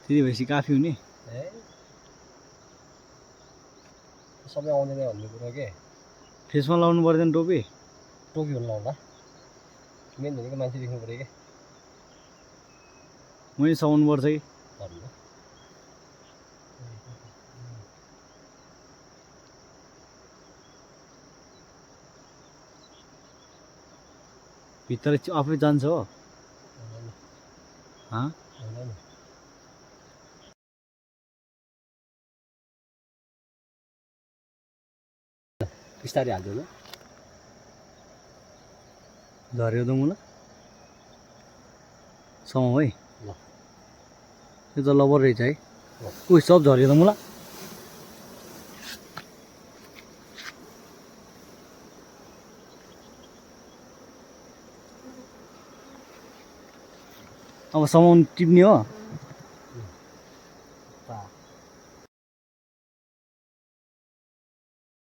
त्यति भएपछि काफी हुने ए सबै आउने नै भन्ने कुरा के फेसमा लाउनु पर्दैन टोपी टोपी हुनु लाउँदा मेन भनेको मान्छे देख्नु पऱ्यो क्या मैले सघाउनु पर्छ कि भन्नु भित्र आफै जान्छ हो बिस्तारै हाल्छु ल झऱ्यो त मलाई समाउ है ल यो त लबर रहेछ है उयो सब झऱ्यो त मलाई अब समाउनु टिप्ने हो